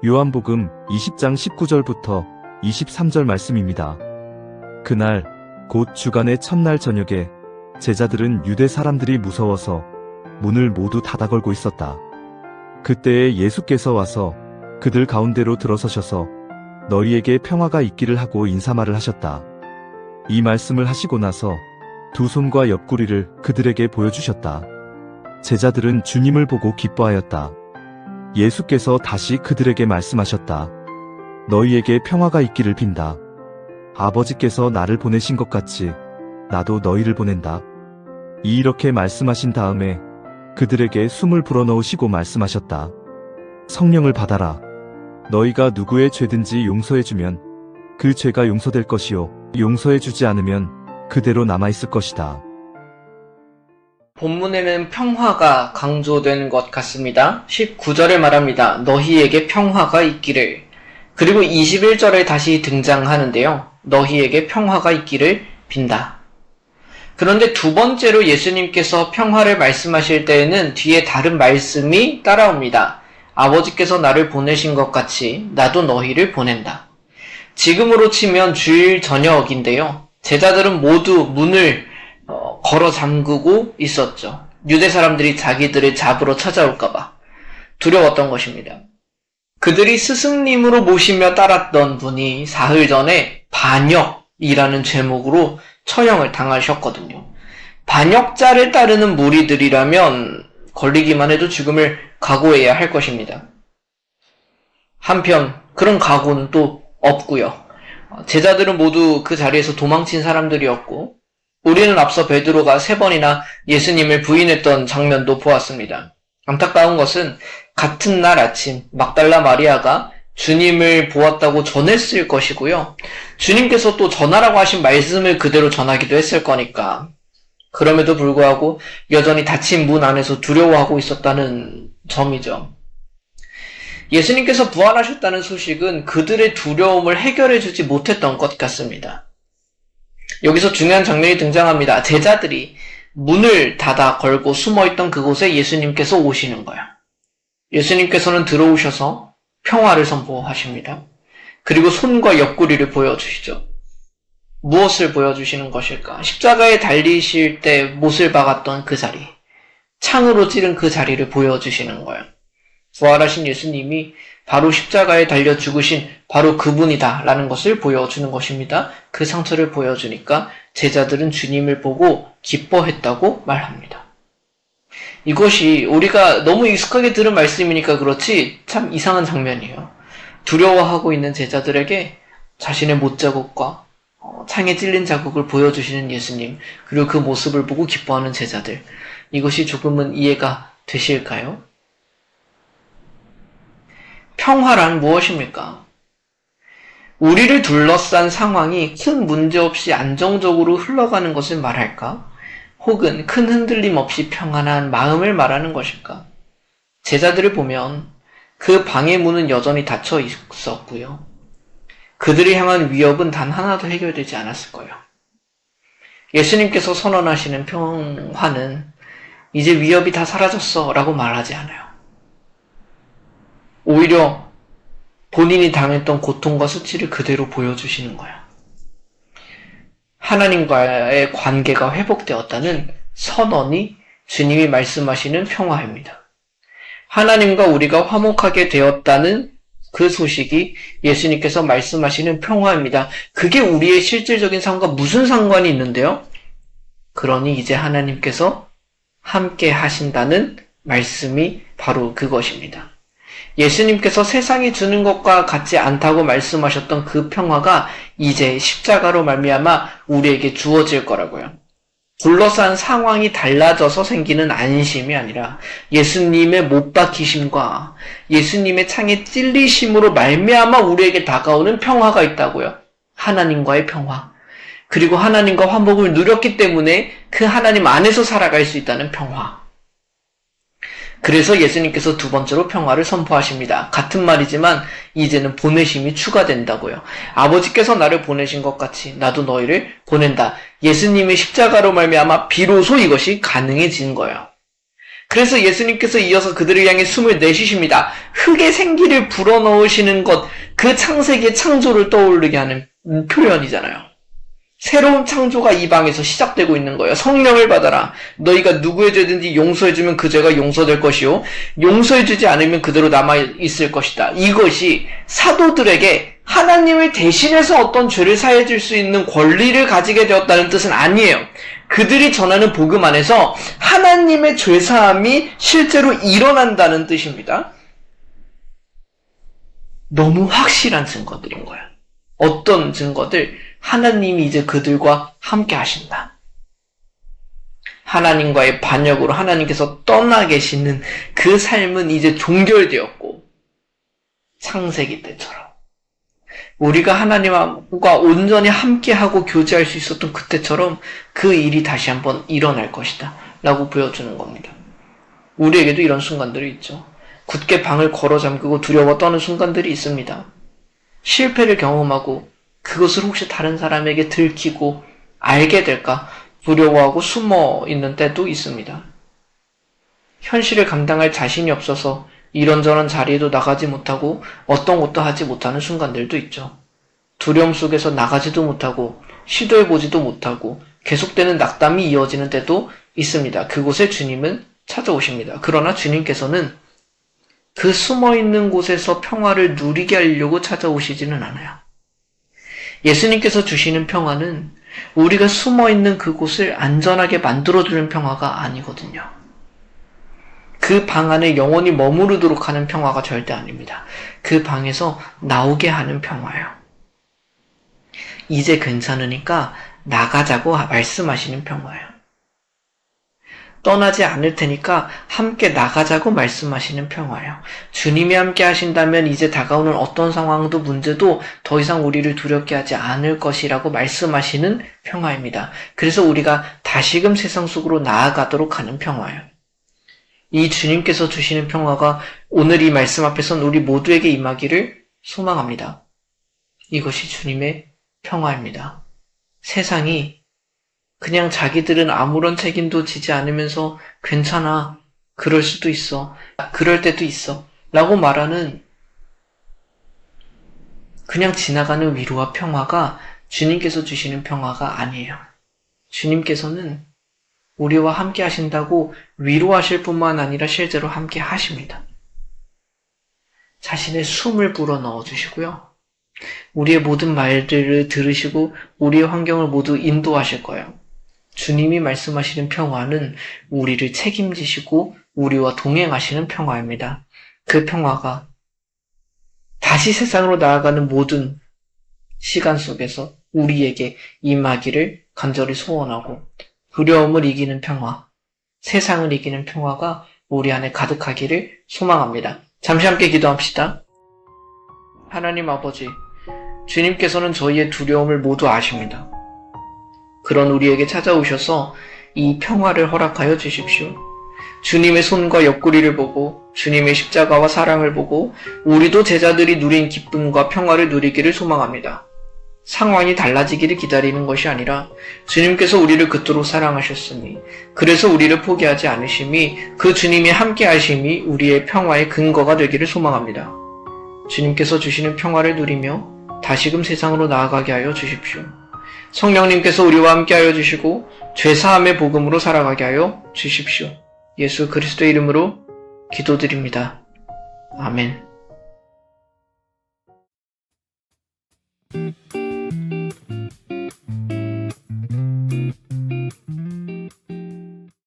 요한복음 20장 19절부터 23절 말씀입니다. 그날 곧 주간의 첫날 저녁에 제자들은 유대 사람들이 무서워서 문을 모두 닫아 걸고 있었다. 그때에 예수께서 와서 그들 가운데로 들어서셔서 너희에게 평화가 있기를 하고 인사말을 하셨다. 이 말씀을 하시고 나서 두 손과 옆구리를 그들에게 보여주셨다. 제자들은 주님을 보고 기뻐하였다. 예수께서 다시 그들에게 말씀하셨다. 너희에게 평화가 있기를 빈다. 아버지께서 나를 보내신 것 같이 나도 너희를 보낸다. 이렇게 말씀하신 다음에 그들에게 숨을 불어넣으시고 말씀하셨다. 성령을 받아라. 너희가 누구의 죄든지 용서해주면 그 죄가 용서될 것이요 용서해주지 않으면 그대로 남아있을 것이다. 본문에는 평화가 강조된 것 같습니다. 19절에 말합니다. 너희에게 평화가 있기를. 그리고 21절에 다시 등장하는데요. 너희에게 평화가 있기를 빈다. 그런데 두 번째로 예수님께서 평화를 말씀하실 때에는 뒤에 다른 말씀이 따라옵니다. 아버지께서 나를 보내신 것 같이 나도 너희를 보낸다. 지금으로 치면 주일 저녁인데요. 제자들은 모두 문을 걸어 잠그고 있었죠. 유대 사람들이 자기들을 잡으러 찾아올까봐 두려웠던 것입니다. 그들이 스승님으로 모시며 따랐던 분이 사흘 전에 반역이라는 제목으로 처형을 당하셨거든요. 반역자를 따르는 무리들이라면 걸리기만 해도 죽음을 각오해야 할 것입니다. 한편 그런 각오는 또 없고요. 제자들은 모두 그 자리에서 도망친 사람들이었고 우리는 앞서 베드로가 3번이나 예수님을 부인했던 장면도 보았습니다. 안타까운 것은 같은 날 아침 막달라 마리아가 주님을 보았다고 전했을 것이고요. 주님께서 또 전하라고 하신 말씀을 그대로 전하기도 했을 거니까 그럼에도 불구하고 여전히 닫힌 문 안에서 두려워하고 있었다는 점이죠. 예수님께서 부활하셨다는 소식은 그들의 두려움을 해결해주지 못했던 것 같습니다. 여기서 중요한 장면이 등장합니다. 제자들이 문을 닫아 걸고 숨어있던 그곳에 예수님께서 오시는 거예요. 예수님께서는 들어오셔서 평화를 선포하십니다. 그리고 손과 옆구리를 보여주시죠. 무엇을 보여주시는 것일까? 십자가에 달리실 때 못을 박았던 그 자리, 창으로 찌른 그 자리를 보여주시는 거예요. 부활하신 예수님이 바로 십자가에 달려 죽으신 바로 그분이다 라는 것을 보여주는 것입니다. 그 상처를 보여주니까 제자들은 주님을 보고 기뻐했다고 말합니다. 이것이 우리가 너무 익숙하게 들은 말씀이니까 그렇지 참 이상한 장면이에요. 두려워하고 있는 제자들에게 자신의 못자국과 창에 찔린 자국을 보여주시는 예수님, 그리고 그 모습을 보고 기뻐하는 제자들, 이것이 조금은 이해가 되실까요? 평화란 무엇입니까? 우리를 둘러싼 상황이 큰 문제 없이 안정적으로 흘러가는 것을 말할까? 혹은 큰 흔들림 없이 평안한 마음을 말하는 것일까? 제자들을 보면 그 방의 문은 여전히 닫혀 있었고요. 그들을 향한 위협은 단 하나도 해결되지 않았을 거예요. 예수님께서 선언하시는 평화는 이제 위협이 다 사라졌어 라고 말하지 않아요. 오히려 본인이 당했던 고통과 수치를 그대로 보여주시는 거예요. 하나님과의 관계가 회복되었다는 선언이 주님이 말씀하시는 평화입니다. 하나님과 우리가 화목하게 되었다는 그 소식이 예수님께서 말씀하시는 평화입니다. 그게 우리의 실질적인 삶과 무슨 상관이 있는데요? 그러니 이제 하나님께서 함께 하신다는 말씀이 바로 그것입니다. 예수님께서 세상이 주는 것과 같지 않다고 말씀하셨던 그 평화가 이제 십자가로 말미암아 우리에게 주어질 거라고요. 둘러싼 상황이 달라져서 생기는 안심이 아니라 예수님의 못 박히심과 예수님의 창에 찔리심으로 말미암아 우리에게 다가오는 평화가 있다고요. 하나님과의 평화. 그리고 하나님과 화목을 누렸기 때문에 그 하나님 안에서 살아갈 수 있다는 평화. 그래서 예수님께서 두 번째로 평화를 선포하십니다. 같은 말이지만 이제는 보내심이 추가된다고요. 아버지께서 나를 보내신 것 같이 나도 너희를 보낸다. 예수님의 십자가로 말미암아 비로소 이것이 가능해진 거예요. 그래서 예수님께서 이어서 그들을 향해 숨을 내쉬십니다. 흙에 생기를 불어넣으시는 것, 그 창세기의 창조를 떠오르게 하는 표현이잖아요. 새로운 창조가 이 방에서 시작되고 있는 거예요. 성령을 받아라. 너희가 누구의 죄든지 용서해주면 그 죄가 용서될 것이요. 용서해주지 않으면 그대로 남아있을 것이다. 이것이 사도들에게 하나님을 대신해서 어떤 죄를 사해줄 수 있는 권리를 가지게 되었다는 뜻은 아니에요. 그들이 전하는 복음 안에서 하나님의 죄사함이 실제로 일어난다는 뜻입니다. 너무 확실한 증거들인 거예요. 어떤 증거들? 하나님이 이제 그들과 함께 하신다. 하나님과의 반역으로 하나님께서 떠나 계시는 그 삶은 이제 종결되었고, 창세기 때처럼 우리가 하나님과 온전히 함께하고 교제할 수 있었던 그때처럼 그 일이 다시 한번 일어날 것이다 라고 보여주는 겁니다. 우리에게도 이런 순간들이 있죠. 굳게 방을 걸어 잠그고 두려워 떠는 순간들이 있습니다. 실패를 경험하고 그것을 혹시 다른 사람에게 들키고 알게 될까 두려워하고 숨어 있는 때도 있습니다. 현실을 감당할 자신이 없어서 이런저런 자리에도 나가지 못하고 어떤 것도 하지 못하는 순간들도 있죠. 두려움 속에서 나가지도 못하고 시도해보지도 못하고 계속되는 낙담이 이어지는 때도 있습니다. 그곳에 주님은 찾아오십니다. 그러나 주님께서는 그 숨어있는 곳에서 평화를 누리게 하려고 찾아오시지는 않아요. 예수님께서 주시는 평화는 우리가 숨어있는 그곳을 안전하게 만들어주는 평화가 아니거든요. 그 방 안에 영원히 머무르도록 하는 평화가 절대 아닙니다. 그 방에서 나오게 하는 평화예요. 이제 괜찮으니까 나가자고 말씀하시는 평화예요. 떠나지 않을 테니까 함께 나가자고 말씀하시는 평화예요. 주님이 함께 하신다면 이제 다가오는 어떤 상황도 문제도 더 이상 우리를 두렵게 하지 않을 것이라고 말씀하시는 평화입니다. 그래서 우리가 다시금 세상 속으로 나아가도록 하는 평화예요. 이 주님께서 주시는 평화가 오늘 이 말씀 앞에선 우리 모두에게 임하기를 소망합니다. 이것이 주님의 평화입니다. 세상이 그냥 자기들은 아무런 책임도 지지 않으면서 괜찮아, 그럴 수도 있어, 그럴 때도 있어 라고 말하는 그냥 지나가는 위로와 평화가 주님께서 주시는 평화가 아니에요. 주님께서는 우리와 함께 하신다고 위로하실 뿐만 아니라 실제로 함께 하십니다. 자신의 숨을 불어 넣어주시고요. 우리의 모든 말들을 들으시고 우리의 환경을 모두 인도하실 거예요. 주님이 말씀하시는 평화는 우리를 책임지시고 우리와 동행하시는 평화입니다. 그 평화가 다시 세상으로 나아가는 모든 시간 속에서 우리에게 임하기를 간절히 소원하고 두려움을 이기는 평화, 세상을 이기는 평화가 우리 안에 가득하기를 소망합니다. 잠시 함께 기도합시다. 하나님 아버지, 주님께서는 저희의 두려움을 모두 아십니다. 그런 우리에게 찾아오셔서 이 평화를 허락하여 주십시오. 주님의 손과 옆구리를 보고 주님의 십자가와 사랑을 보고 우리도 제자들이 누린 기쁨과 평화를 누리기를 소망합니다. 상황이 달라지기를 기다리는 것이 아니라 주님께서 우리를 그토록 사랑하셨으니 그래서 우리를 포기하지 않으심이 그 주님이 함께 하심이 우리의 평화의 근거가 되기를 소망합니다. 주님께서 주시는 평화를 누리며 다시금 세상으로 나아가게 하여 주십시오. 성령님께서 우리와 함께 하여 주시고 죄사함의 복음으로 살아가게 하여 주십시오. 예수 그리스도의 이름으로 기도드립니다. 아멘.